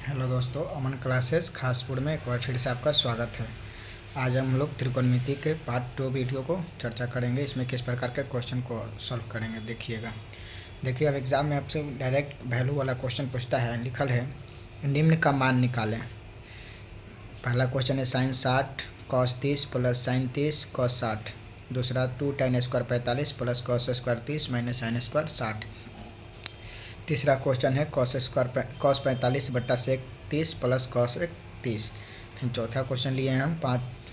Hello दोस्तों, अमन classes Khaspur में एक बार फिर से आपका स्वागत है। आज हम लोग त्रिकोणमिति के पार्ट 2 वीडियो को चर्चा करेंगे। इसमें किस प्रकार के क्वेश्चन को सॉल्व करेंगे देखिएगा। देखिए, अब एग्ज़ाम में आपसे डायरेक्ट वैल्यू वाला क्वेश्चन पूछता है। लिखल है निम्न का मान निकालें। पहला क्वेश्चन है sine 60 cos 30 plus sine 30 cos 60। दूसरा 2 tan square 45 plus cos square 30 minus sine square 60। तीसरा क्वेश्चन है कॉस 45 बट्टा सेक 30 प्लस कॉस 30। फिर चौथा क्वेश्चन लिए हैं हम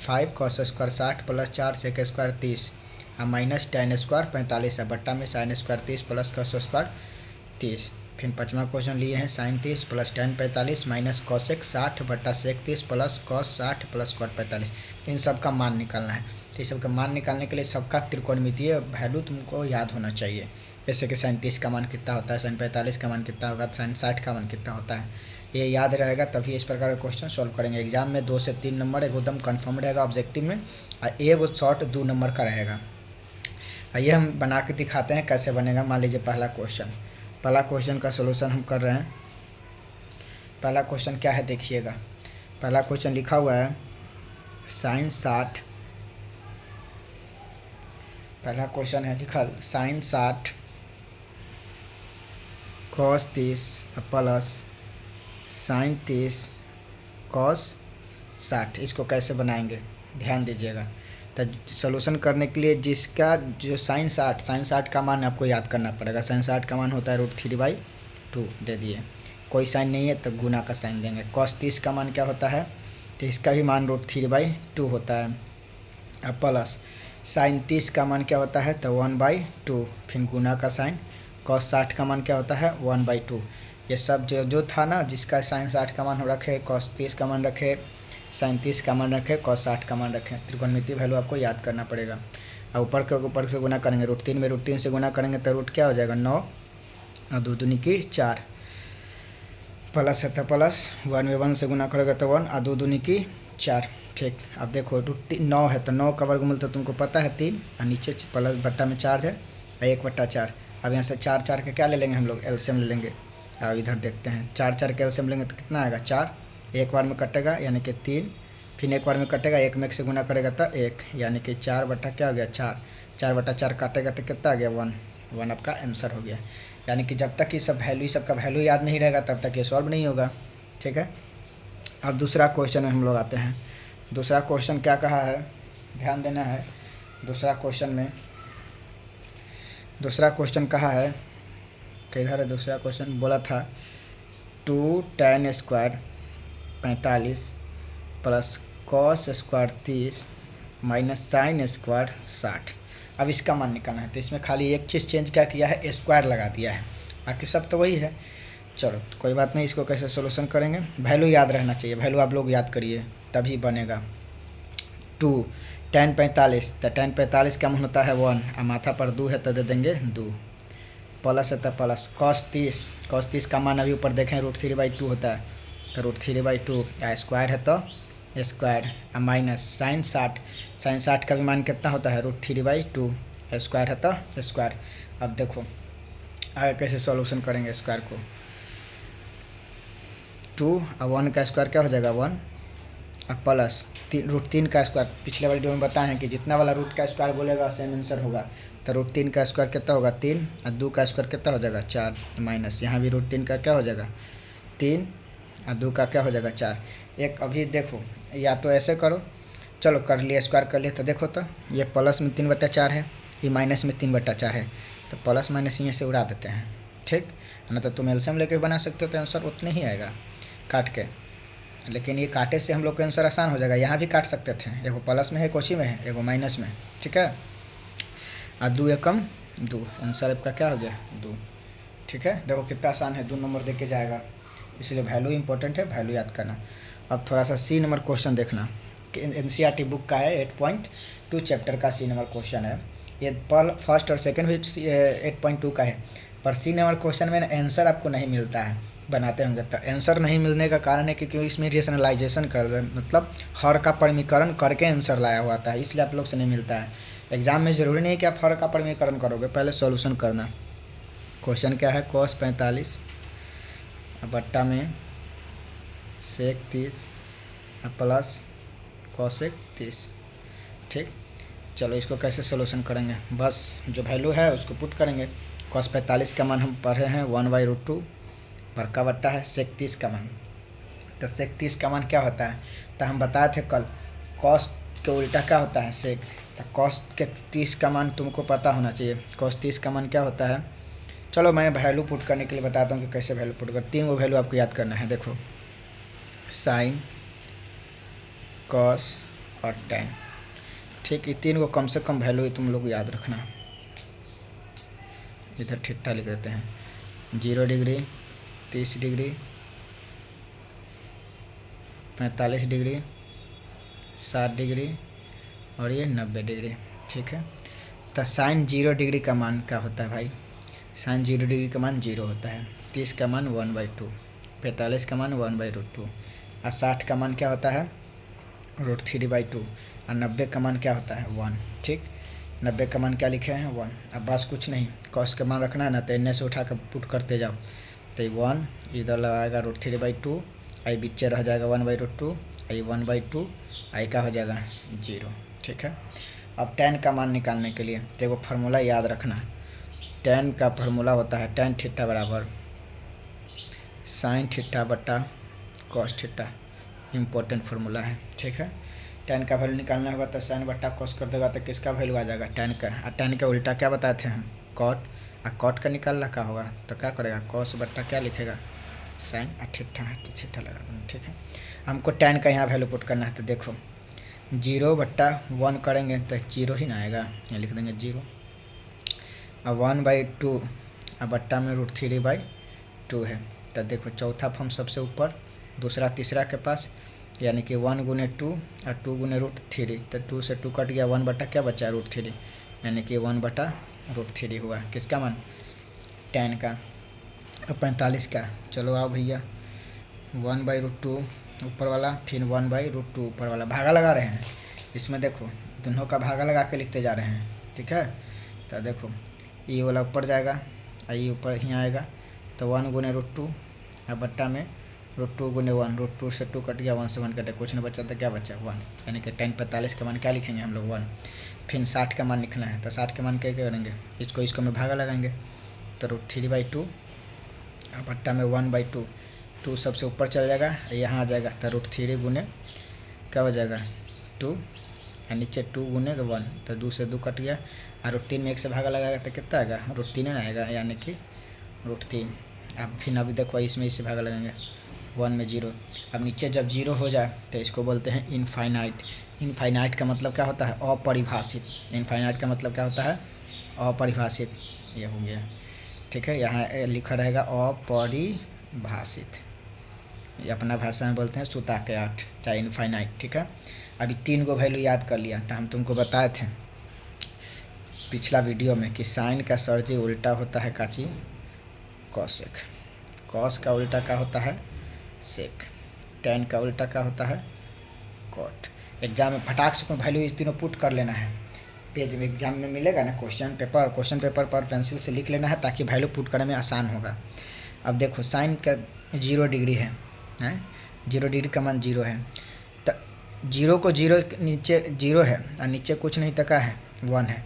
5 cos square 60 plus 4 sec square 30 और माइनस tan स्क्वायर 45 है बट्टा में sine square 30 plus cos square 30। फिर पाँचवा क्वेश्चन लिए हैं sine 30 plus tan 45 minus cosec 60 बट्टा sec 30 plus cos 60 plus cot 45। इन सब का मान निकालना है। तो इस सब का मान निकालने के लिए सबका त्रिकोणमितीय वैल्यू तुमको याद होना चाहिए। जैसे कि साइन 30 का मान कितना होता है, साइन 45 का मान कितना होगा, साइन 60 का मान कितना होता है। ये याद रहेगा तभी इस प्रकार का क्वेश्चन सॉल्व करेंगे। एग्जाम में 2 से 3 नंबर एकदम कन्फर्म रहेगा ऑब्जेक्टिव में, और एक शॉर्ट 2 नंबर का रहेगा। आइए हम बना के दिखाते हैं कैसे बनेगा। मान लीजिए पहला क्वेश्चन का सोल्यूशन हम कर रहे हैं। पहला क्वेश्चन क्या है देखिएगा। पहला क्वेश्चन लिखा हुआ है साइन 60। पहला क्वेश्चन है लिखा sine 60 cos 30 plus sine 30 cos 60। इसको कैसे बनाएंगे ध्यान दीजिएगा। तो सोल्यूशन करने के लिए जिसका जो साइन 60 का मान आपको याद करना पड़ेगा। साइन 60 का मान होता है √3/2 दे दिए। कोई साइन नहीं है तो गुना का साइन देंगे। कॉस 30 का मान क्या होता है, तो इसका भी मान √3/2 होता है। अब प्लस साइन 30 का मान क्या होता है, तो 1/2 फिर गुना का साइन। कॉस 60 का मान क्या होता है 1/2। ये सब जो था ना, जिसका साइन 60 का मान रखे, कॉस 30 का मान रखे, साइन 30 का मान रखे, कॉस 60 का मान रखें। त्रिकोणमितीय वैल्यू आपको याद करना पड़ेगा। और ऊपर से गुना करेंगे √3 में √3 से गुना करेंगे तो रूट क्या हो जाएगा 9 और 2 दूनी की 4 प्लस है तो प्लस 1 में 1 से गुना करेगा तो 1 और 2 दूनी की 4। ठीक, अब देखो √9 है तो 9 का वर्गमूल तो तुमको पता है 3 और नीचे प्लस बट्टा में 4 है और 1/4। अब यहाँ से 4 के क्या ले लेंगे हम लोग, एलसीएम ले लेंगे। अब इधर देखते हैं 4 के एलसीएम लेंगे तो कितना आएगा 4। एक बार में कटेगा यानी कि 3, फिर एक बार में कटेगा, 1 में 1 से गुना करेगा तो 1 यानी कि 4 बटा क्या हो गया 4। 4/4 काटेगा तो कितना आ गया 1 आपका आंसर हो गया। यानी कि जब तक ये सब सबका वैल्यू याद नहीं रहेगा तब तक ये सॉल्व नहीं होगा। ठीक है, अब दूसरा क्वेश्चन में हम लोग आते हैं। दूसरा क्वेश्चन क्या कहा है ध्यान देना है। दूसरा क्वेश्चन कहा है, किधर है दूसरा क्वेश्चन, बोला था 2 tan square 45 plus cos square 30 minus sine square 60। अब इसका मान निकालना है। तो इसमें खाली एक चीज़ चेंज क्या किया है, स्क्वायर लगा दिया है, बाकी सब तो वही है। चलो तो कोई बात नहीं, इसको कैसे सोल्यूशन करेंगे, वैल्यू याद रहना चाहिए। वैल्यू आप लोग याद करिए तभी बनेगा। 2 tan 45 तो tan 45 का मान होता है 1 और माथा पर 2 है तो दे देंगे 2 प्लस है तो प्लस कॉस 30 का मान अभी ऊपर देखें √3/2 होता है तो √3/2 स्क्वायर है तो स्क्वायर और माइनस साइन 60 का भी मान कितना होता है √3/2 स्क्वायर है तो स्क्वायर। अब देखो आगे कैसे सॉल्यूशन करेंगे स्क्वायर को। 2 और 1 का स्क्वायर क्या हो जाएगा 1 और प्लस √3 का स्क्वायर। पिछले वीडियो में बताए हैं कि जितना वाला रूट का स्क्वायर बोलेगा सेम आंसर होगा। तो √3 का स्क्वायर कितना होगा 3 और 2 का स्क्वायर कितना हो जाएगा 4 माइनस यहाँ भी √3 का क्या हो जाएगा 3 और 2 का क्या हो जाएगा 4। एक अभी देखो या तो ऐसे करो, चलो कर लिया स्क्वायर कर लिया तो देखो तो ये प्लस में 3/4 है, ये माइनस में 3/4 है, तो प्लस माइनस यहाँ से उड़ा देते हैं। ठीक, ना तो तुम एलसीएम लेके बना सकते हो तो आंसर उतने ही आएगा काट के। लेकिन ये काटे से हम लोग का आंसर आसान हो जाएगा। यहाँ भी काट सकते थे, एगो प्लस में है कोची में है, एगो माइनस में। ठीक है, और 2 एकम 2 आंसर आपका क्या हो गया 2। ठीक है, देखो कितना आसान है, 2 नंबर दे के जाएगा। इसलिए वैल्यू इंपॉर्टेंट है, वैल्यू याद करना। अब थोड़ा सा सी नंबर क्वेश्चन देखना कि एनसीईआरटी बुक का है 8.2 चैप्टर का सी नंबर क्वेश्चन है। ये फर्स्ट और सेकंड भी 8.2 का है, पर सी नंबर क्वेश्चन में आंसर आपको नहीं मिलता है, बनाते होंगे तो आंसर नहीं मिलने का कारण है क्योंकि इसमें रेशनलाइजेशन कर दे, मतलब हर का परिमीकरण करके आंसर लाया हुआ था, इसलिए आप लोग से नहीं मिलता है। एग्जाम में ज़रूरी नहीं कि आप हर का परिमीकरण करोगे, पहले सॉल्यूशन करना। क्वेश्चन क्या है, cos 45 बट्टा में सेक 30 प्लस कॉसेक 30। ठीक, चलो इसको कैसे सोल्यूशन करेंगे, बस जो वैल्यू है उसको पुट करेंगे। कॉस 45 का मान हम पढ़े हैं 1/√2 बड़का बट्टा है सेक 30 का मान। तो सेक 30 का मान क्या होता है, तो हम बताए थे कल कॉस के उल्टा क्या होता है सेक। तो कॉस के 30 का मान तुमको पता होना चाहिए। कॉस 30 का मान क्या होता है, चलो मैं वैल्यू पुट करने के लिए बताता हूँ कि कैसे वैल्यू पुट कर। 3 गो वैल्यू आपको याद करना है। देखो साइन, कॉस और टेन। ठीक, ये 3 गो कम से कम वैल्यू तुम लोग याद रखना। इधर ठिट्ठा लिख देते हैं, 0 डिग्री, 30 डिग्री, 45 डिग्री, 60 डिग्री और ये 90 डिग्री। ठीक है, तो साइन 0 डिग्री का मान क्या होता है भाई, साइन 0 डिग्री का मान 0 होता है। 30 का मान 1/2, 45 का मान 1/√2 और 60 का मान क्या होता है √3/2 और 90 का मान क्या होता है 1। ठीक, 90 का मान क्या लिखे हैं 1। अब बस कुछ नहीं, कॉस का मान रखना है ना, तो इन्हें से उठा कर पुट करते जाओ। तो 1 इधर लगाएगा √3/2, आई बीचे रह जाएगा 1/√2, आई 1/2, आई का हो जाएगा 0। ठीक है, अब tan का मान निकालने के लिए तो वो फार्मूला याद रखना। tan का फार्मूला होता है tan थीटा बराबर साइन थीटा बटा कॉस थीटा। इम्पोर्टेंट फार्मूला है। ठीक है, tan का वैल्यू निकालना होगा तो साइन बटा कॉस कर देगा तो किसका वैल्यू आ जाएगा tan का। और tan का उल्टा क्या बताए थे हम कॉट, और कॉट का निकालना क्या होगा तो क्या करेगा कॉस बटा क्या लिखेगा साइन और थीटा है तो थीटा लगा देना। ठीक है, हमको tan का यहाँ वैल्यू पुट करना है। तो देखो 0/1 करेंगे तो 0 ही ना आएगा, यहाँ लिख देंगे 0 और 1/2 और बट्टा में √3/2 है। तो देखो चौथा फॉर्म सबसे ऊपर, दूसरा तीसरा के पास, यानी कि 1 गुने 2 और 2 गुने √3। तो 2 से 2 कट गया, 1 बटा क्या बचा √3, यानी कि 1/√3 हुआ। किसका मान tan का। अब 45 का, चलो आओ भैया 1/√2 ऊपर वाला, फिर 1/√2 ऊपर वाला, भागा लगा रहे हैं इसमें। देखो दोनों का भागा लगा के लिखते जा रहे हैं। ठीक है, तो देखो ये वाला ऊपर जाएगा और ये ऊपर ही आएगा। तो 1 गुने √2 और बट्टा में √2 गुने 1, √2 से 2 कट गया, 1 से 1 कटे, कुछ नहीं बचा तो क्या बचा 1, यानी कि tan 45 का मान क्या लिखेंगे हम लोग 1। फिर 60 का मान लिखना है। तो 60 का मान क्या करेंगे, इसको में भागा लगाएंगे तो √3/2 और बट्टा में 1/2, 2 सबसे ऊपर चल जाएगा, यहाँ आ जाएगा तो √3 गुने क्या हो जाएगा 2 और नीचे 2 गुने 1, तो 2 से 2 कट गया और √3 में 1 से भागा लगाएगा तो कितना आएगा √3 ना आएगा, यानी कि √3। अब फिर अभी देखो इसमें इससे भागा लगाएंगे 1 में 0। अब नीचे जब 0 हो जाए तो इसको बोलते हैं इनफाइनाइट। इनफाइनाइट का मतलब क्या होता है अपरिभाषित। इनफाइनाइट का मतलब क्या होता है अपरिभाषित, ये हो गया। ठीक है, यहाँ लिखा रहेगा अपरिभाषित, ये अपना भाषा में बोलते हैं सूता के 8 चाहे इनफाइनाइट। ठीक है, अभी 3 गो वैल्यू याद कर लिया। तो हम तुमको बताए थे पिछला वीडियो में कि साइन का सरजी उल्टा होता है काची कॉसेक, कॉस का उल्टा क्या होता है सेक, tan का उल्टा क्या होता है कॉट। एग्जाम में फटाक से वैल्यू तीनों पुट कर लेना है। पेज में एग्जाम में मिलेगा ना क्वेश्चन पेपर पर पेंसिल से लिख लेना है ताकि वैल्यू पुट करने में आसान होगा। अब देखो साइन का 0 डिग्री है, 0 डिग्री का मान 0 है। तो 0 को 0 नीचे 0 है और नीचे कुछ नहीं तका है 1 है,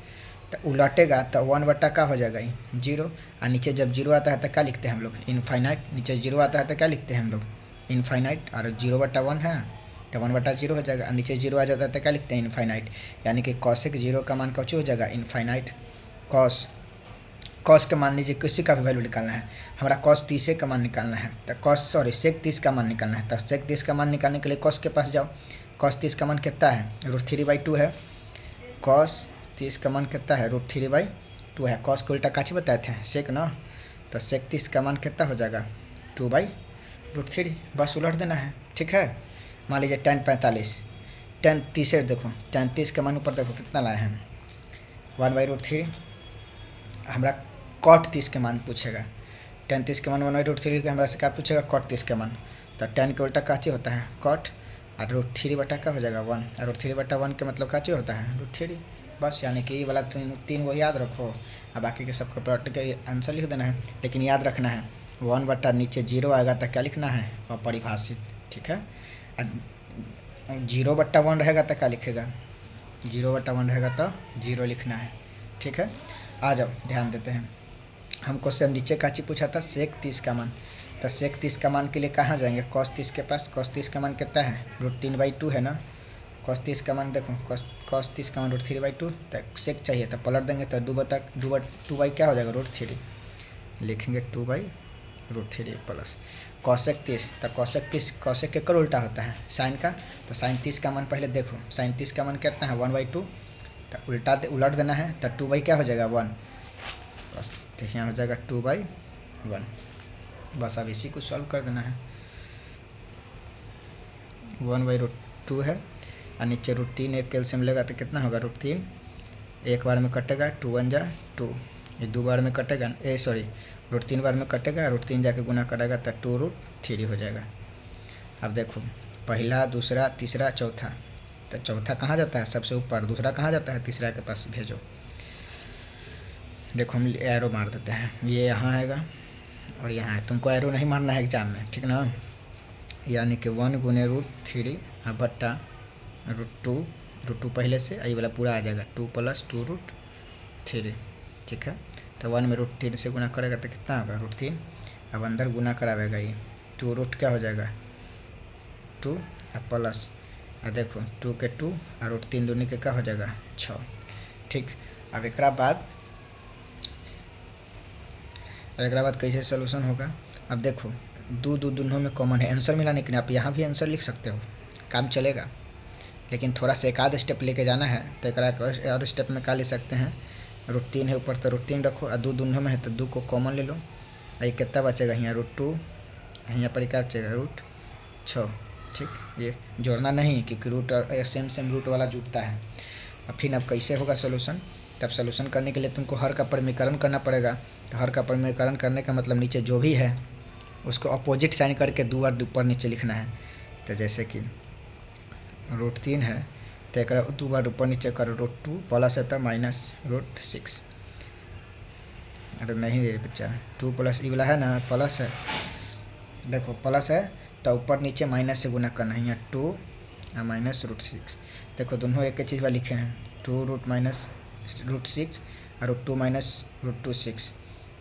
तो उलटेगा तो 1 बट्टा क्या हो जाएगा 0 और नीचे जब 0 आता है तो क्या लिखते हैं हम लोग इनफाइनाइट। नीचे 0 आता है तो क्या लिखते हैं हम लोग इनफाइनाइट, और 0/1 है तो 1/0 हो जाएगा और नीचे 0 आ जाता है तो क्या लिखते हैं इनफाइनाइट, यानी कि कॉसेक 0 का मान कैसे हो जाएगा इनफाइनाइट। कॉस का मान लीजिए किसी का भी वैल्यू निकालना है, हमारा कॉस 30 का मान निकालना है, तो सेक 30 का मान निकालना है। तो सेक 30 का मान निकालने के लिए कॉस के पास जाओ। कॉस 30 का मान कितना है √3/2 है, कॉस 30 का मान कितना है √3/2 है। कॉस को उल्टा काची बताए थे सेक ना, तो सेक 30 का मान कितना हो जाएगा 2/√3, बस उलट देना है। ठीक है, मान लीजिए tan 45, tan 30 देखो tan 30 का मान ऊपर देखो कितना लाए हैं 1/√3। हमारा cot 30 के मान पूछेगा, tan 30 के मान 1/√3 के हमारा से क्या पूछेगा cot 30 के मान। तो tan के उल्टा काची होता है cot और √3 बटा क्या हो जाएगा 1, और √3/1 के मतलब काची होता है √3। बस यानी कि ये वाला 3 वो याद रखो और बाकी के सबको प्रोडक्ट का आंसर लिख देना है। लेकिन याद रखना है 1 बटा नीचे 0 आएगा तो क्या लिखना है अपरिभाषित। ठीक है। 0/1 रहेगा तो क्या लिखेगा, 0/1 रहेगा तो 0 लिखना है, ठीक है। आ जाओ ध्यान देते हैं, हमको से नीचे का चीज पूछा था सेक 30 का मान, तो सेक 30 का मान के लिए कहाँ जाएंगे, cos 30 के पास। cos 30 का मान कितना है, √3/2 है ना। cos 30 का मान देखो, cos 30 का मान √3/2, तो सेक चाहिए तो पलट देंगे तो 2 क्या हो जाएगा, √3 लिखेंगे, 2/√3 प्लस कॉसेक 30, तो कॉसेक के कर उल्टा होता है साइन का, तो साइन 30 का मान पहले देखो, साइन 30 का मान कितना है 1/2, तो उलट देना है, तो 2 क्या हो जाएगा 1, तो यहाँ हो जाएगा 2/1। बस अब इसी को सॉल्व कर देना है, 1/√2 है और नीचे √3 एक कैल्शियम लेगा तो कितना होगा, √3 एक बार में कटेगा, 2 1 जा 2, ये 2 बार में कटेगा, √3 बार में कटेगा, √3 जाके गुना करेगा तो 2√3 हो जाएगा। अब देखो पहला दूसरा तीसरा चौथा, तो चौथा कहाँ जाता है सबसे ऊपर, दूसरा कहाँ जाता है तीसरा के पास भेजो। देखो हम एरो मार देते हैं, ये यहाँ आएगा और यहाँ है, तुमको एरो नहीं मारना है एग्जाम में, ठीक ना। यानी कि 1 गुने √3 बट्टा √2 पहले से, ये वाला पूरा आ जाएगा 2 + 2√3, ठीक है। तो 1 में √3 से गुना करेगा तो कितना होगा, √3, अब अंदर गुना करावेगा ये 2 क्या हो जाएगा 2 और प्लस, और देखो 2 के 2 और √3 दूनी के क्या हो जाएगा 6, ठीक। अब एक बाद कैसे सोल्यूशन होगा, अब देखो दोनों में कॉमन है, आंसर मिलाने के लिए आप यहाँ भी आंसर लिख सकते हो, काम चलेगा, लेकिन थोड़ा सा एक आध स्टेप लेके जाना है, तो एक और स्टेप में क्या ले सकते हैं, √3 है ऊपर तो √3 रखो, और 2 दोनों में है तो 2 को कॉमन ले लो, ये कितना बचेगा यहाँ √2, यहाँ पर क्या बचेगा √6, ठीक। ये जोड़ना नहीं क्योंकि रूट और सेम रूट वाला जुटता है। अब फिर अब कैसे होगा सोल्यूशन, तब सोल्यूशन करने के लिए तुमको हर का परिमीकरण करना पड़ेगा, तो हर का परिमीकरण करने का मतलब नीचे जो भी है उसको अपोजिट साइन करके 2 बार ऊपर नीचे लिखना है, तो जैसे कि √3 है तो एक 2 बार ऊपर नीचे करो, √2 प्लस है तो -√6, अरे नहीं रे बच्चा 2 प्लस ई वाला है ना प्लस है, देखो प्लस है तो ऊपर नीचे माइनस से गुना करना है, यहाँ 2 और -√6, देखो दोनों एक ही चीज़ वाला लिखे हैं, 2√-√6 और √2 - √6,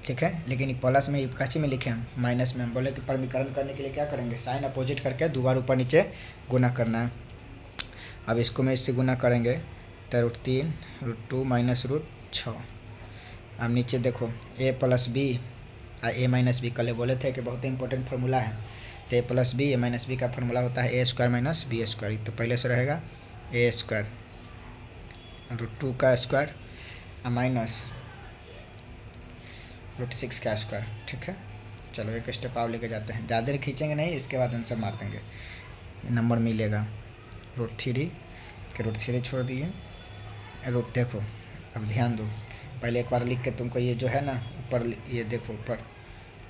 ठीक है। लेकिन प्लस में काची में लिखे हैं माइनस में, हम बोले कि परिमीकरण करने के लिए क्या करेंगे, साइन अपोजिट करके 2 बार ऊपर नीचे गुना करना है। अब इसको में इससे गुना करेंगे तो √3 √2 -√6, अब नीचे देखो a + b और a - b, कल बोले थे कि बहुत इंपॉर्टेंट फार्मूला है, तो a + b a - b का फार्मूला होता है a² - b², तो पहले से रहेगा a² √2 का स्क्वायर और -√6 का स्क्वायर, ठीक है। चलो एक स्टेप और लेके जाते हैं, ज़्यादा देर खींचेंगे नहीं, इसके बाद आंसर मार देंगे, नंबर मिलेगा √3 के √3 छोड़ दिए, देखो अब ध्यान दो, पहले एक बार लिख के तुमको ये जो है ना ऊपर, ये देखो ऊपर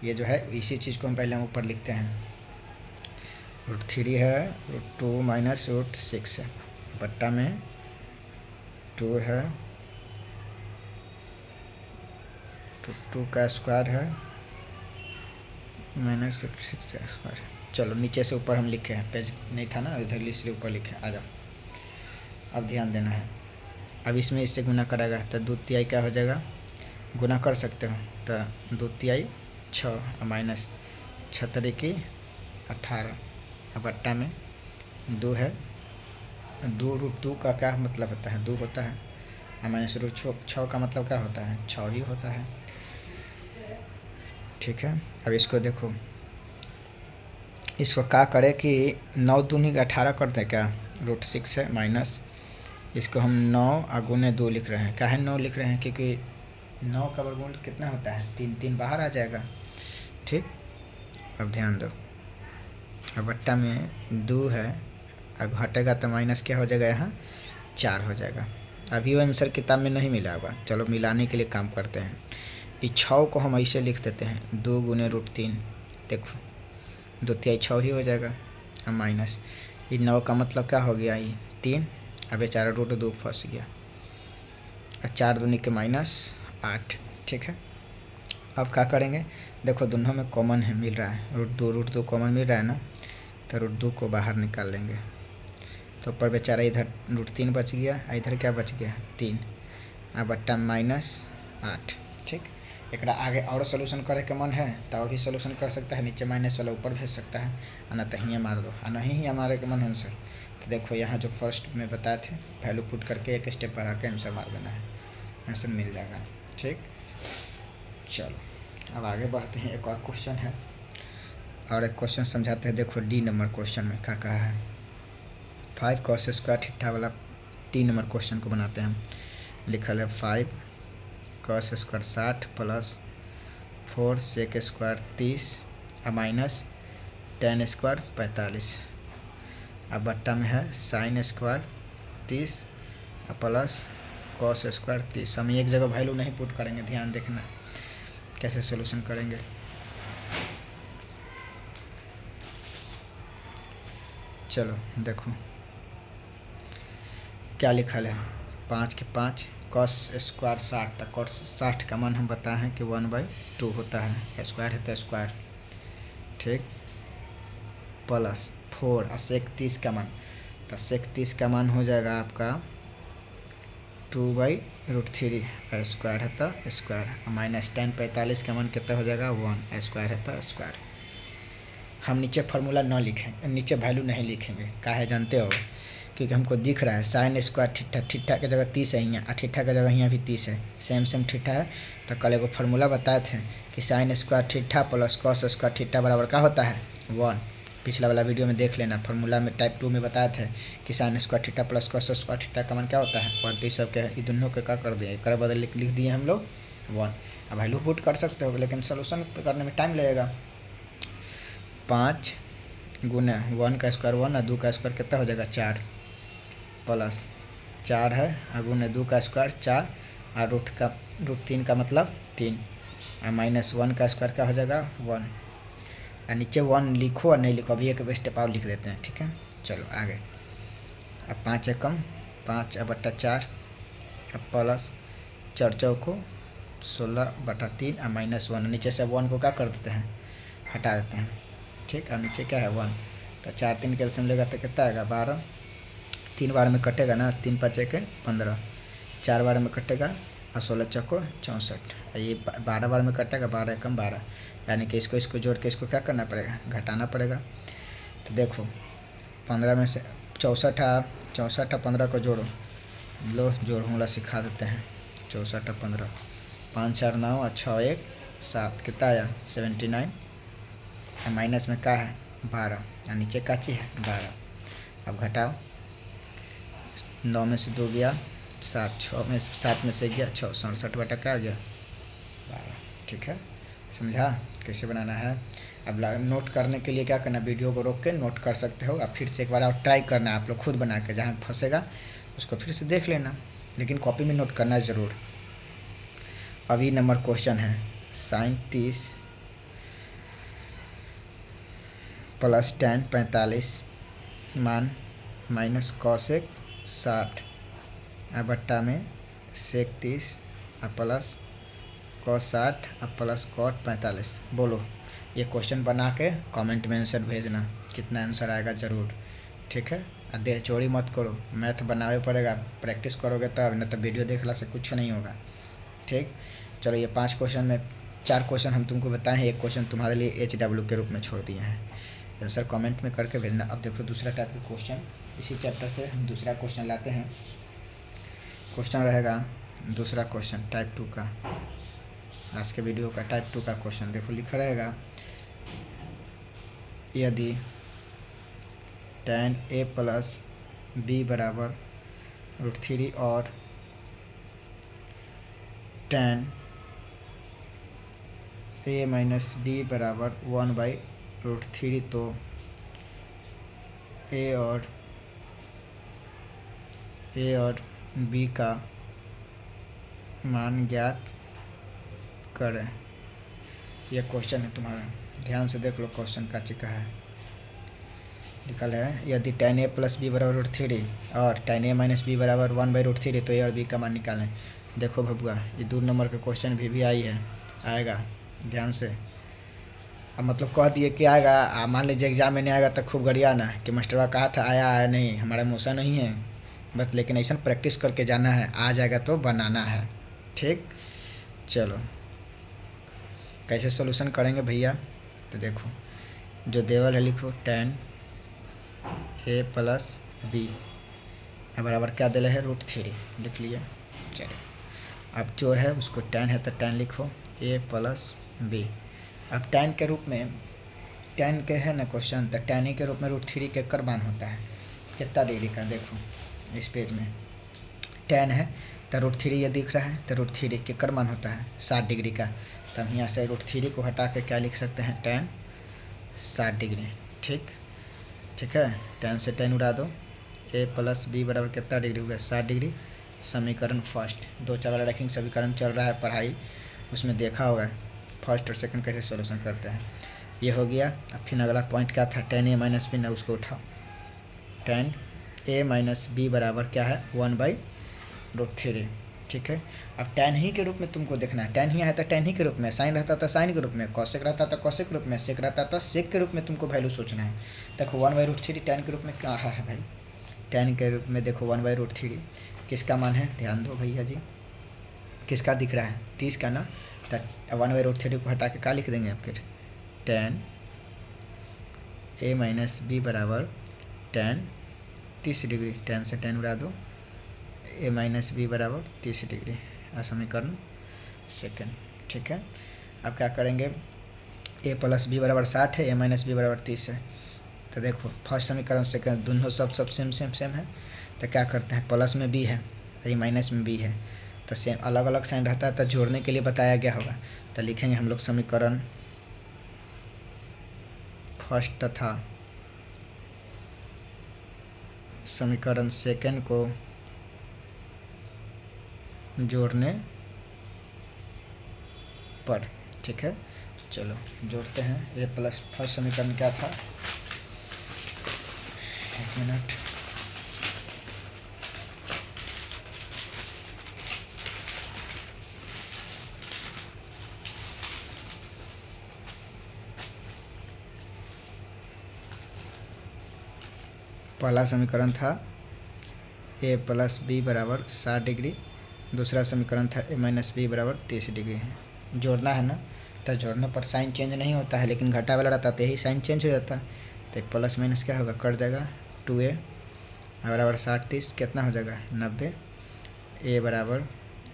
ये जो है इसी चीज़ को हम पहले ऊपर लिखते हैं, √3 है, √2 - √6 है, बट्टा में 2 है, √2 का स्क्वायर है -√6 का स्क्वायर। चलो नीचे से ऊपर हम लिखे हैं, पेज नहीं था ना इधर इसलिए ऊपर लिखे, आ जाओ। अब ध्यान देना है, अब इसमें इससे गुना करेगा तो 2 तिहाई क्या हो जाएगा, गुना कर सकते हो, तो 2 तिहाई 6 और -6 तरीके 18, अब बट्टा में 2 है, 2 का क्या मतलब होता है 2 होता है, और -√6 का मतलब क्या होता है 6 ही होता है, ठीक है। अब इसको देखो, इसको क्या करें कि 9 दूनी 18 कर दें क्या, √6 है माइनस, इसको हम 9 और गुने 2 लिख रहे हैं, क्या है 9 लिख रहे हैं क्योंकि 9 का वर्गमूल कितना होता है 3 बाहर आ जाएगा, ठीक। अब ध्यान दो, अब बट्टा में 2 है, अब हटेगा तो माइनस क्या हो जाएगा यहाँ 4 हो जाएगा। अभी वो आंसर किताब में नहीं मिला होगा, चलो मिलाने के लिए काम करते हैं, इस 6 को हम ऐसे लिख देते हैं 2 गुने √3, देखो 2 तिहाई 6 ही हो जाएगा, और माइनस ये 9 का मतलब क्या हो गया ये 3, अब बेचारा √2 फंस गया, और 4 दूनी के -8, ठीक है। अब क्या करेंगे, देखो दोनों में कॉमन है मिल रहा है, √2 कॉमन मिल रहा है ना, तो √2 को बाहर निकाल लेंगे, तो ऊपर बेचारा इधर √3 बच गया, इधर क्या बच गया 3, अब बट्टा -8। ठीक, एक आगे और सोल्यूशन करे के मन है तो और भी सोल्यूशन कर सकता है, नीचे माइनस वाला ऊपर भेज सकता है, ना तो हियाँ मार दो, नहीं ही हमारे के मन है आंसर। तो देखो यहाँ जो फर्स्ट में बताए थे वैल्यू पुट करके एक स्टेप बढ़ा के आंसर मार देना है, आंसर मिल जाएगा। ठीक, चलो अब आगे बढ़ते हैं। एक और क्वेश्चन है और एक क्वेश्चन समझाते हैं। देखो डी नंबर क्वेश्चन में क्या कहा है, 5 cos स्क्वायर थीटा वाला डी नंबर क्वेश्चन को बनाते हैं। लिखल है 5 cos square 60 plus 4 sec square 30 और माइनस tan स्क्वायर 45, अब बट्टा में है sin स्क्वायर 30 और प्लस cos स्क्वायर 30। हम एक जगह वैल्यू नहीं पुट करेंगे, ध्यान देखना कैसे सोल्यूशन करेंगे। चलो देखो क्या लिखल है, 5 के 5 cos स्क्वायर 60, तो cos 60 का मान हम बताए हैं कि 1/2 होता है, स्क्वायर है तो स्क्वायर। ठीक, प्लस 4 और sec 30 का मान, तो sec 30 का मान हो जाएगा आपका 2/√3, स्क्वायर है तो स्क्वायर, माइनस tan 45 का मान कितना हो जाएगा 1, स्क्वायर है तो स्क्वायर। हम नीचे फार्मूला न लिखें, नीचे वैल्यू नहीं लिखेंगे, क्या है जानते हो, क्योंकि हमको दिख रहा है sin स्क्वायर थीटा, थीटा की जगह 30 है यहाँ, थीटा की जगह यहाँ भी 30 है, सेम थीटा है। तो कल एगो फार्मूला बताए थे कि sin square theta plus cos square theta बराबर क्या होता है 1। पिछला वाला वीडियो में देख लेना, फार्मूला में टाइप 2 में बताए थे कि sin square theta plus cos square theta का मान क्या होता है 1। तो सब के दोनों के क्या कर दिए, कर बदल लिख दिए हम लोग 1। अब वैल्यू पुट कर सकते हो, लेकिन सोल्यूशन करने में टाइम लगेगा। 5 गुना 1 का स्क्वायर 1 और 2 का स्क्वायर कितना हो जाएगा 4, प्लस 4 है और गुना 2 का स्क्वायर 4 और √3 का मतलब 3 और माइनस 1 का स्क्वायर क्या हो जाएगा 1। और नीचे 1 लिखो और नहीं लिखो, अभी एक स्टेप और लिख देते हैं। ठीक है, चलो आगे। अब 5 एकम 5 बट्टा 4 अब प्लस 4 चौको 16/3 और माइनस 1, नीचे से 1 को क्या कर देते हैं हटा देते हैं। ठीक, और नीचे क्या है 1, तो 4 3 कैल्शियम लेगा तो कितना आएगा 12, 3 बार में कटेगा ना, 3 5 के 15, 4 बार में कटेगा और 16 चौको 64, ये 12 बार में कटेगा, 12 एकम 12, यानी कि इसको जोड़ के इसको क्या करना पड़ेगा घटाना पड़ेगा। तो देखो 15 में से 64 15 को जोड़ो, लो जोड़ हमला सिखा देते हैं। 64 15, 5 4 9 और 6 1 7, कितना आया 79, और माइनस में क्या है 12 और नीचे का चीज़ है 12। अब घटाओ, 9 में से 2 गया 7, 7 में से गया 6, 67 बटा क्या आ गया 12। ठीक है, समझा कैसे बनाना है। अब नोट करने के लिए क्या करना, वीडियो को रोक के नोट कर सकते हो, अब फिर से एक बार और ट्राई करना है आप लोग खुद बना के, जहाँ फंसेगा उसको फिर से देख लेना, लेकिन कॉपी में नोट करना ज़रूर। अभी नंबर क्वेश्चन है sin 30 प्लस tan 45 मान माइनस cosec 60 बट्टा में sec 30 और प्लस cos 60 और प्लस cot 45। बोलो ये क्वेश्चन बना के कमेंट में आंसर भेजना, कितना आंसर आएगा ज़रूर। ठीक है, और देह चोरी मत करो, मैथ बनावे पड़ेगा, प्रैक्टिस करोगे तब, न तो वीडियो देखला से कुछ नहीं होगा। ठीक, चलो ये 5 क्वेश्चन में 4 क्वेश्चन हम तुमको बताए हैं, एक क्वेश्चन तुम्हारे लिए HW के रूप में छोड़ दिए हैं, आंसर कमेंट में करके भेजना। अब देखो दूसरा टाइप का क्वेश्चन, इसी चैप्टर से हम दूसरा क्वेश्चन लाते हैं। क्वेश्चन रहेगा दूसरा क्वेश्चन टाइप 2 का, आज के वीडियो का टाइप 2 का क्वेश्चन देखो लिखा रहेगा, यदि tan a प्लस b बराबर √3 और tan a माइनस b बराबर 1/√3, तो a और b का मान ज्ञात करें। यह क्वेश्चन है तुम्हारा, ध्यान से देख लो क्वेश्चन का चिका है, निकल है यदि tan a प्लस b बराबर √3 और tan a माइनस b बराबर 1/√3, तो a और b का मान निकालें। देखो भबुआ ये 2 नंबर का क्वेश्चन भी आई है, आएगा ध्यान से। अब मतलब कह दिए कि आएगा, मान लीजिए एग्जाम में नहीं आएगा तो खूब गरियाना कि मास्टरवा कहा था आया आया नहीं, हमारा मौसा नहीं है बस, लेकिन ऐसा प्रैक्टिस करके जाना है, आ जाएगा तो बनाना है। ठीक, चलो कैसे सोल्यूशन करेंगे भैया, तो देखो जो देवल है लिखो tan a प्लस बी बराबर क्या दिले है √3 लिख लिए। चलो अब जो है उसको tan है तो tan लिखो a प्लस बी। अब tan के रूप में, tan के है ना क्वेश्चन, तो tan के रूप में √3 के कर मान होता है कितना डिग्री का, देखो इस पेज में tan है तो √3 ये दिख रहा है, तो √3 के कर मान होता है 60 डिग्री का, तो हम यहाँ से √3 को हटा के क्या लिख सकते हैं tan 60 डिग्री। ठीक, ठीक है, tan से tan उड़ा दो, a प्लस बी बराबर कितना डिग्री हो गया 60 डिग्री। समीकरण फर्स्ट, 2 4 वाला रखेंगे, समीकरण चल रहा है पढ़ाई उसमें देखा होगा फर्स्ट और सेकंड कैसे सॉल्यूशन करते हैं। ये हो गया। अब फिर अगला पॉइंट क्या था, tan a माइनस बी, ना उसको उठाओ, tan a माइनस बी बराबर क्या है 1/√3। ठीक है, अब tan ही के रूप में तुमको देखना है, tan ही है तो tan ही के रूप में, साइन रहता था साइन के रूप में, कॉसेक रहता था कॉसेक के रूप में, सेक रहता था सेक के रूप में, तुमको वैल्यू सोचना है। देखो 1/√3 tan के रूप में क्या है भाई, tan के रूप में देखो 1/√3 किसका मान है, ध्यान दो भैया जी, किसका दिख रहा है 30 का ना, तो 1/√3 को हटा के क्या लिख देंगे आपके, tan a माइनस बी बराबर tan 30 डिग्री, tan से tan उड़ा दो, a माइनस बी बराबर 30 डिग्री, समीकरण सेकंड। ठीक है, अब क्या करेंगे, a प्लस बी बराबर 60 है, a माइनस बी बराबर 30 है, तो देखो फर्स्ट समीकरण सेकंड दोनों सब सेम है, तो क्या करते हैं प्लस में b है, ये माइनस में b है, तो सेम अलग अलग साइन रहता है तो जोड़ने के लिए बताया गया होगा, तो लिखेंगे हम लोग समीकरण फर्स्ट तथा समीकरण सेकंड को जोड़ने पर। ठीक है, चलो जोड़ते हैं। a प्लस फर्स्ट समीकरण क्या था, एक मिनट, पहला समीकरण था a प्लस बी बराबर 60 डिग्री, दूसरा समीकरण था a माइनस बी बराबर 30 डिग्री है। जोड़ना है ना, तो जोड़ने पर साइन चेंज नहीं होता है, लेकिन घटा वाला रहता तो यही साइन चेंज हो जाता है, तो प्लस माइनस क्या होगा कट जाएगा, 2a बराबर 60 30 कितना हो जाएगा 90, a बराबर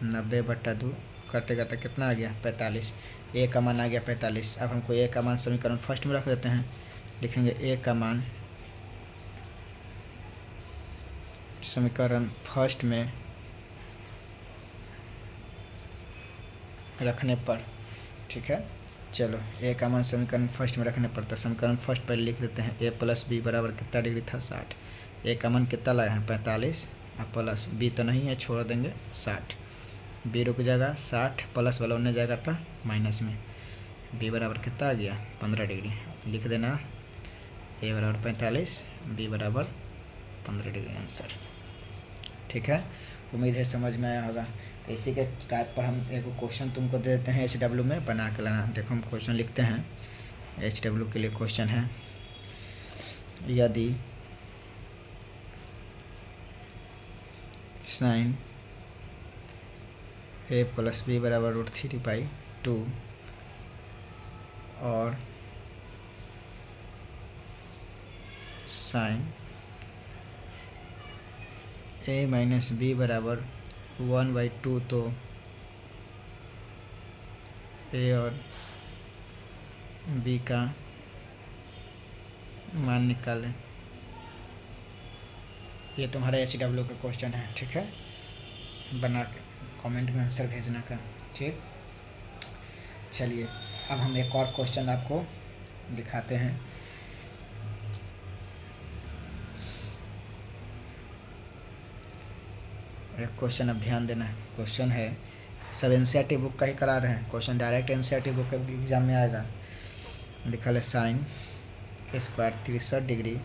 90/2 कटेगा तो कितना आ गया 45, a का मान आ गया 45। अब हमको a का मान समीकरण फर्स्ट में रख देते हैं, लिखेंगे a का मान समीकरण फर्स्ट में रखने पर। ठीक है, चलो a का मान समीकरण फर्स्ट में रखने पर, तो समीकरण फर्स्ट पहले लिख देते हैं, a प्लस बी बराबर कितना डिग्री था 60, a का मान कितना लाए हैं 45, और प्लस b तो नहीं है छोड़ देंगे 60, b रुक जाएगा 60, प्लस वाला उन्हें जाएगा था माइनस में, b बराबर कितना आ गया 15 डिग्री, लिख देना a बराबर 45, b बराबर 15 डिग्री आंसर। ठीक है, उम्मीद है समझ में आया होगा। तो इसी के टाइप पर हम एक क्वेश्चन तुमको दे देते हैं HW में, बना के लाना। देखो हम क्वेश्चन लिखते हैं, HW के लिए क्वेश्चन है, यदि साइन a प्लस बी बराबर √3/2 और साइन a माइनस बी बराबर 1/2, तो a और b का मान निकालें। ये तुम्हारा HW का क्वेश्चन है। ठीक है, बना के कमेंट में आंसर भेजना का। ठीक, चलिए अब हम एक और क्वेश्चन आपको दिखाते हैं। एक क्वेश्चन अब ध्यान देना, क्वेश्चन है सब NCERT बुक का ही करा रहे हैं, क्वेश्चन डायरेक्ट NCERT बुक के एग्जाम में आएगा। लिखा है sine square 63 degree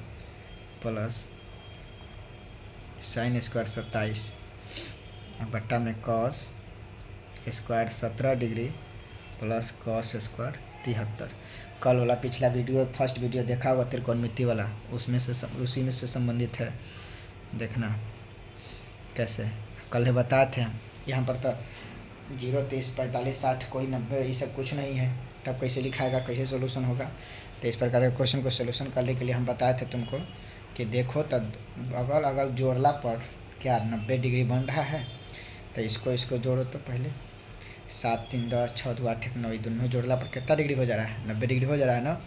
plus sine square 27 बट्टा में cos square 17 degree plus cos square 73। कल वाला पिछला वीडियो फर्स्ट वीडियो देखा होगा त्रिकोणमिति वाला, उसमें से उसी में से संबंधित है, देखना कैसे। कल है बताए थे हम। यहाँ पर तो 0, 30, 45, 60 कोई 90 ये सब कुछ नहीं है, तब कैसे लिखाएगा, कैसे सोल्यूशन होगा। तो इस प्रकार के क्वेश्चन को सोल्यूशन करने के लिए हम बताए थे तुमको कि देखो तब अगल अगल जोड़ला पर क्या 90 डिग्री बन रहा है। तो इसको जोड़ो तो पहले 7, 3, 10, 6, 2, 8, 9 दोनों जोड़ला पर कितना डिग्री हो जा रहा है, 90 डिग्री हो जा रहा है ना।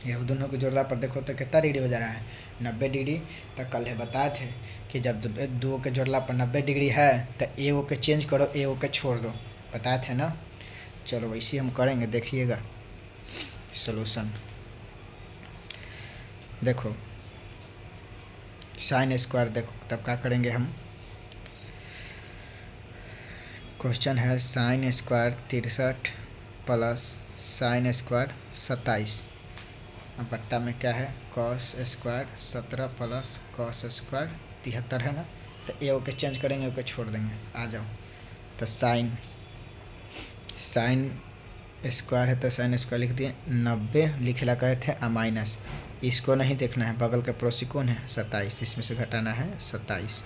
ये दोनों को जोड़ला पर देखो तो कितना डिग्री हो जा रहा है, 90 डिग्री। तो कल है बताए थे कि जब दो के जोड़ला पर 90 डिग्री है तो एगो के चेंज करो, एगो के छोड़ दो, बताए थे ना। चलो वैसे हम करेंगे, देखिएगा सॉल्यूशन। देखो साइन स्क्वायर, देखो तब क्या करेंगे हम। क्वेश्चन है sine square 63 plus sine square 27, बट्टा में क्या है cos square 17 plus cos square 73 है ना। तो ए के चेंज करेंगे, ओके छोड़ देंगे, आ जाओ। तो साइन स्क्वायर है तो साइन स्क्वायर लिख दिए, 90 लिखेला कहे थे आ माइनस, इसको नहीं देखना है, बगल के पड़ोसी कौन है 27, इसमें से घटाना है 27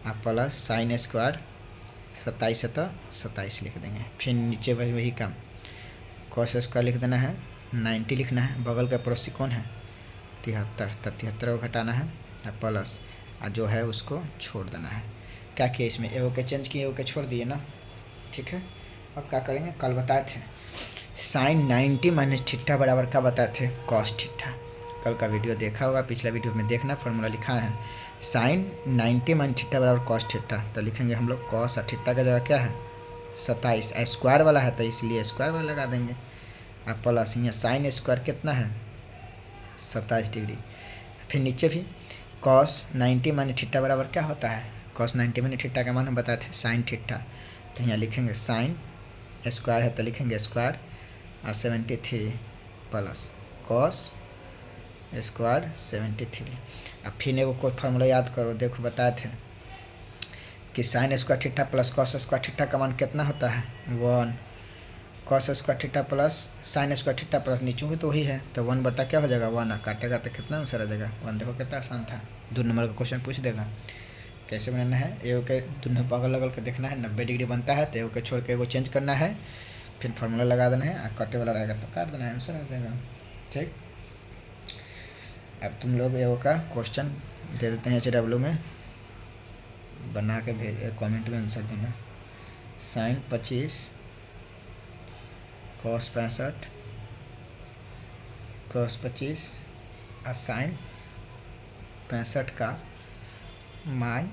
आ प्लस साइन स्क्वायर 27 है तो 27 लिख देंगे। फिर नीचे वही काम, कॉस स्क्वायर लिख देना है, 90 लिखना है, बगल का पड़ोसी कौन है 73, तो 73 को घटाना है और प्लस जो है उसको छोड़ देना है। क्या किया इसमें, एगो के चेंज किए, एगो के छोड़ दिए ना, ठीक है। अब क्या करेंगे, कल बताए थे साइन 90 माइनस थीटा बराबर क्या बताए थे कॉस थीटा। कल का वीडियो देखा होगा, पिछला वीडियो में देखना, फार्मूला लिखा है साइन 90 माइनस थीटा बराबर कॉस थीटा। तो लिखेंगे हम लोग कॉस और थीटा का जगह क्या है 27, स्क्वायर वाला है तो इसलिए स्क्वायर वाला लगा देंगे। अब प्लस यहाँ साइन स्क्वायर कितना है 27 डिग्री। फिर नीचे भी कॉस 90 माइनस थीटा बराबर क्या होता है, कॉस 90 माइनस थीटा का मान हम बताए थे साइन थीटा। तो यहाँ लिखेंगे साइन स्क्वायर है तो लिखेंगे स्क्वायर और 73 प्लस कॉस स्क्वायर 73। अब फिर एगो कोई फार्मूला याद करो, देखो बताए थे कि sine square theta plus cos square theta का मान कितना होता है 1, cos square theta plus sine square theta plus नीचों भी तो वही है, तो 1 बटा क्या हो जाएगा 1, काटेगा तो कितना आंसर आ जाएगा 1। देखो कितना आसान था, 2 नंबर का क्वेश्चन पूछ देगा। कैसे बनाना है, एगो के दोनों बगल लगल के देखना है, 90 डिग्री बनता है तो एगो के छोड़ के एगो चेंज करना है, फिर फार्मूला लगा देना है, कटे वाला रहेगा तो काट देना है, आंसर आ जाएगा, ठीक। अब तुम लोग एगो का क्वेश्चन दे देते हैं HW में, बना के भेज कमेंट में आंसर देना। साइन 25 कॉस 65 कॉस 25 और साइन 65 का मान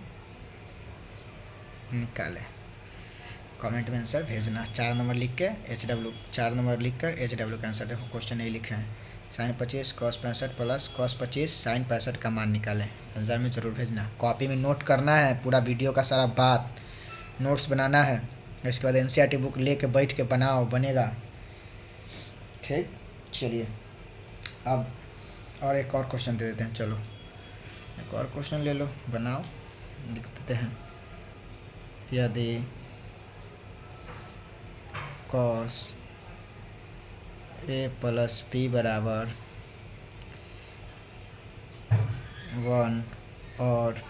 निकाले। कमेंट में आंसर भेजना, 4 नंबर लिख के HW, 4 नंबर लिख कर HW का आंसर। देखो क्वेश्चन नहीं लिखे हैं, sine 25 cos 65 plus cos 25 sine 65 का मान निकालें। आंसर में ज़रूर भेजना, कॉपी में नोट करना है, पूरा वीडियो का सारा बात नोट्स बनाना है, इसके बाद NCERT बुक ले के बैठ के बनाओ, बनेगा, ठीक। चलिए अब और एक और क्वेश्चन दे देते हैं, चलो एक और क्वेश्चन ले लो, बनाओ, लिख देते हैं। यदि कॉस A प्लस B बराबर 1 और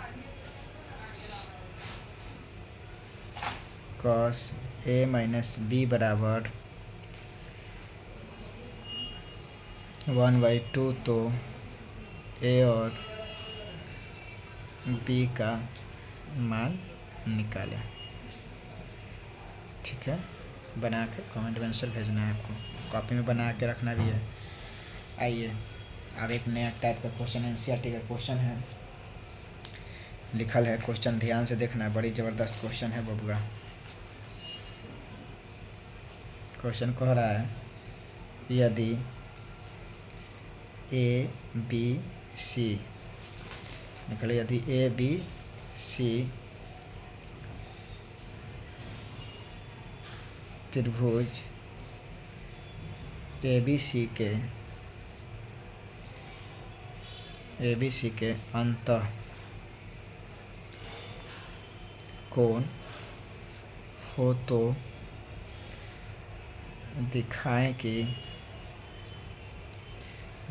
कॉस A माइनस B बराबर 1/2, तो A और B का मान निकालें, ठीक है। बना के कमेंट में आंसर भेजना है, आपको कॉपी में बना के रखना भी है। आइए अब एक नया टाइप का क्वेश्चन NCERT का क्वेश्चन है, लिखल है क्वेश्चन, ध्यान से देखना है, बड़ी ज़बरदस्त क्वेश्चन है बबुआ। क्वेश्चन कह रहा है यदि ABC निकले, यदि ABC त्रिभुज ABC के अंतः कोण हो तो दिखाएं कि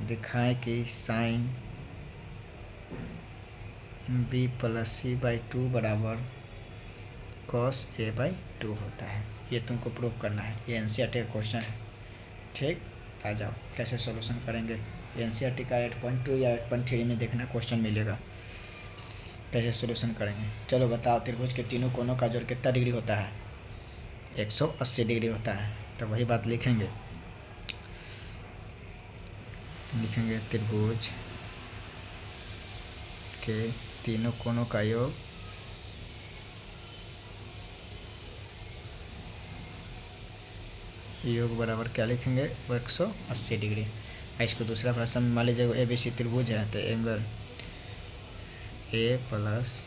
दिखाएं कि sine B plus C by two बराबर कॉस ए बाई टू होता है। ये तुमको प्रूव करना है, ये एनसीईआरटी का क्वेश्चन है। ठीक, आ जाओ कैसे सॉल्यूशन करेंगे। एनसीईआरटी का 8.2 या 8.3 में देखना क्वेश्चन मिलेगा, कैसे सॉल्यूशन करेंगे। चलो बताओ, त्रिभुज के तीनों कोनों का जोड़ कितना डिग्री होता है? 180 डिग्री होता है। तो वही बात लिखेंगे त्रिभुज के तीनों कोनों का योग बराबर क्या लिखेंगे? 180 डिग्री। इसको दूसरा भाषा में मान लीजिए ABC त्रिभुज है, तो angle A plus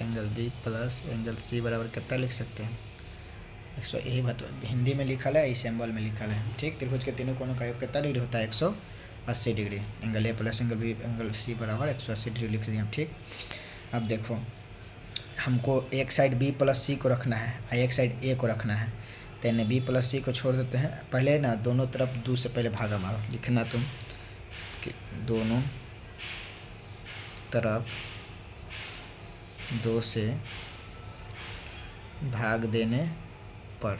angle B plus angle C बराबर कितना लिख सकते हैं? 100। यही बात हिंदी में लिखा है, इस सिंबल में लिखा है। ठीक, त्रिभुज के तीनों कोनों का योग कितना डिग्री होता है? 180 degree. Angle A plus angle B angle C बराबर 180 डिग्री लिख दिए हम। ठीक, अब देखो हमको एक साइड B प्लस C को रखना है और एक साइड A को रखना है। तो इन्हें B प्लस C को छोड़ देते हैं। पहले ना दोनों तरफ 2 से पहले भागा मारो, लिखना तुम कि दोनों तरफ 2 से भाग देने पर,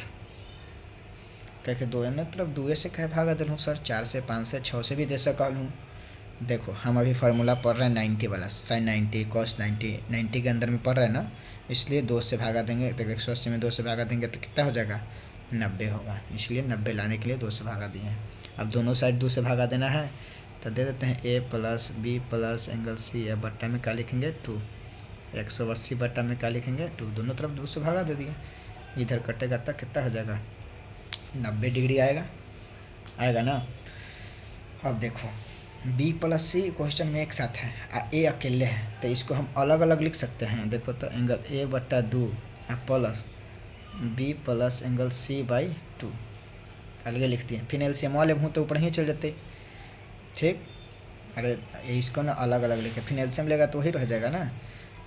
कह दोनों तरफ 2 से कहे भागा दे लूँ सर? 4 से, 5 से, 6 से भी दे सका लूँ। देखो हम अभी फार्मूला पढ़ रहे हैं 90 वाला, साइन 90 कॉस 90 के अंदर में पढ़ रहे हैं ना, इसलिए 2 से भागा देंगे तो 180 में 2 से भागा देंगे तो कितना हो जाएगा? 90 होगा। इसलिए 90 लाने के लिए 2 से भागा दिए हैं। अब दोनों साइड 2 से भागा देना है तो दे देते हैं A plus B plus angle C। अब बट्टा में क्या लिखेंगे? 2। 180 बट्टा में क्या लिखेंगे? 2। दोनों तरफ 2 से भागा दे दिए, इधर कटेगा तक कितना हो जाएगा? 90 डिग्री आएगा ना। अब देखो B प्लस C क्वेश्चन में एक साथ है, A अकेले है, तो इसको हम अलग अलग लिख सकते हैं। देखो तो एंगल A बट्टा 2 plus B plus angle C by 2 अलग लिख दिए। फिर एलसीएम वाले हूँ तो ऊपर ही चल जाते। ठीक, अरे इसको ना अलग अलग लिखे, फिर एलसीएम लेगा तो वही रह जाएगा ना।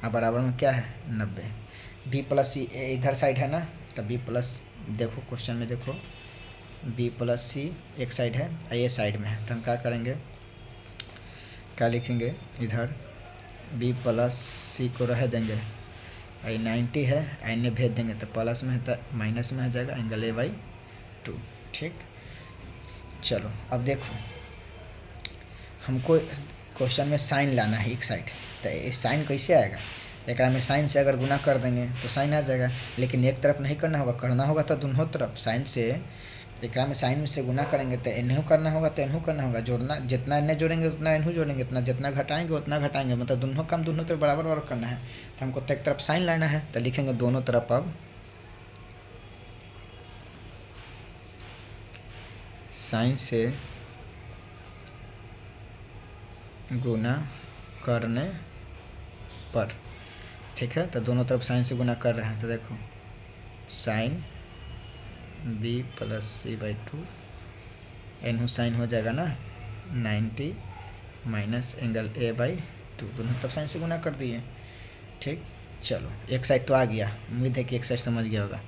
अब बराबर में क्या है? 90। B प्लस C इधर साइड है ना, तो B प्लस, देखो क्वेश्चन में देखो B प्लस C एक साइड है और ये साइड में है, तो हम क्या करेंगे? क्या लिखेंगे? इधर B प्लस C को रह देंगे, आई 90 है, इन्हें भेज देंगे तो प्लस में है तो माइनस में हो जाएगा एंगल A बाई 2। ठीक, चलो अब देखो हमको क्वेश्चन में साइन लाना है एक साइड, तो इस साइन कैसे आएगा? एक में साइन से अगर गुना कर देंगे तो साइन आ जाएगा, लेकिन एक तरफ नहीं करना होगा तो दोनों तरफ साइन से, एक में साइन से गुना करेंगे तो इन्हें करना होगा तो इन्हों करना होगा। जोड़ना जितना इन्हें जोड़ेंगे उतना इन्हों जोड़ेंगे, जितना घटाएंगे उतना घटाएंगे, मतलब दोनों काम दोनों तरफ बराबर करना है। तो हमको तो एक तरफ साइन लाना है, तो लिखेंगे दोनों तरफ अब साइन से गुना करने पर। ठीक है, तो दोनों तरफ साइन से गुना कर रहे हैं, तो देखो sine B plus C by 2 इन्हों साइन हो जाएगा ना 90 माइनस एंगल A बाई 2, दोनों तरफ साइन से गुना कर दिए। ठीक, चलो एक साइड तो आ गया, उम्मीद है कि एक साइड समझ गया होगा।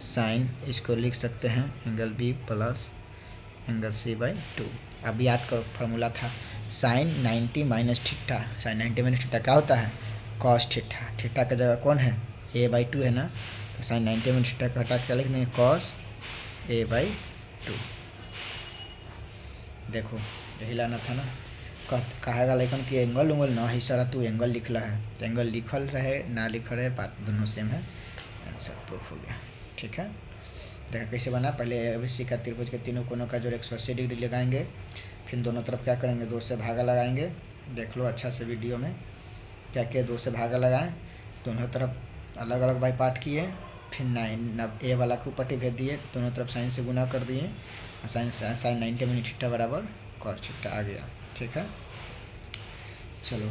साइन इसको लिख सकते हैं angle B plus angle C by 2। अब याद करो फार्मूला था sine 90 minus theta, sine 90 minus theta क्या होता है? Cos theta. थीटा का जगह कौन है? A बाई 2 है ना, तो साइन 90 माइनस थीटा का हटा के लिख देंगे कॉस A बाई 2। देखो यही लाना था ना। कहेगा लेकिन कि एंगल उंगल ना ही सारा तू एंगल लिखला है, तो एंगल लिखल रहे ना लिखल रहे बात दोनों सेम है, आंसर प्रूफ हो गया। ठीक है, देखा कैसे बना? पहले ABC का त्रिभुज के तीनों कोनों का जोड़ 180 डिग्री लगाएंगे, फिर दोनों तरफ क्या करेंगे? 2 से भागा लगाएंगे। देख लो अच्छा से वीडियो में क्या क्या 2 से भागा लगाएं, दोनों तरफ अलग अलग बाई पार्ट किए, फिर A वाला को पट्टी भेज दिए, दोनों तरफ साइन से गुना कर दिए, साइन 90 माइनस थीटा बराबर कॉस थीटा आ गया। ठीक है, चलो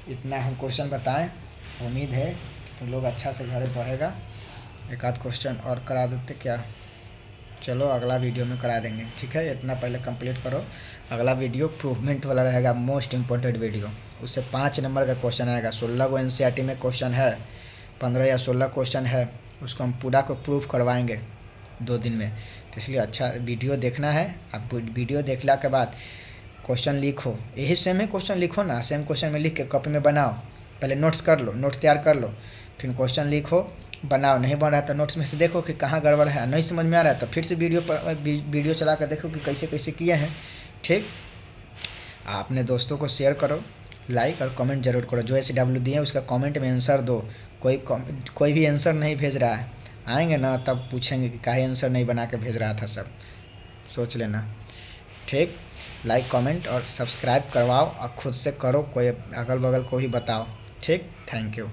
इतना हम क्वेश्चन बताएं, उम्मीद है तुम लोग अच्छा से घर पढ़ेगा। एक आध क्वेश्चन और करा देते क्या? चलो अगला वीडियो में करा देंगे। ठीक है, इतना पहले कंप्लीट करो। अगला वीडियो प्रूवमेंट वाला रहेगा, मोस्ट इम्पोर्टेंट वीडियो। उससे 5 नंबर का क्वेश्चन आएगा। 16 को एनसीईआरटी में क्वेश्चन है, 15 या 16 क्वेश्चन है, उसको हम पूरा को प्रूफ करवाएंगे 2 दिन में। तो इसलिए अच्छा वीडियो देखना है। अब वीडियो देखने के बाद क्वेश्चन लिखो, यही सेम है क्वेश्चन लिखो ना, सेम क्वेश्चन में लिख के कॉपी में बनाओ, पहले नोट्स कर लो, नोट्स तैयार कर लो, फिर क्वेश्चन लिखो, बनाओ। नहीं बन रहा है तो नोट्स में से देखो कि कहाँ गड़बड़ है, नहीं समझ में आ रहा है तो फिर से वीडियो चला कर देखो कि कैसे कैसे किए हैं। ठीक, अपने दोस्तों को शेयर करो, लाइक और कमेंट जरूर करो। जो SW दिए उसका कमेंट में आंसर दो। कोई भी आंसर नहीं भेज रहा है, आएंगे ना तब पूछेंगे कि काहे आंसर नहीं बना के भेज रहा था, सब सोच लेना। ठीक, लाइक कमेंट और सब्सक्राइब करवाओ और ख़ुद से करो, कोई अगल बगल को ही बताओ। ठीक, थैंक यू।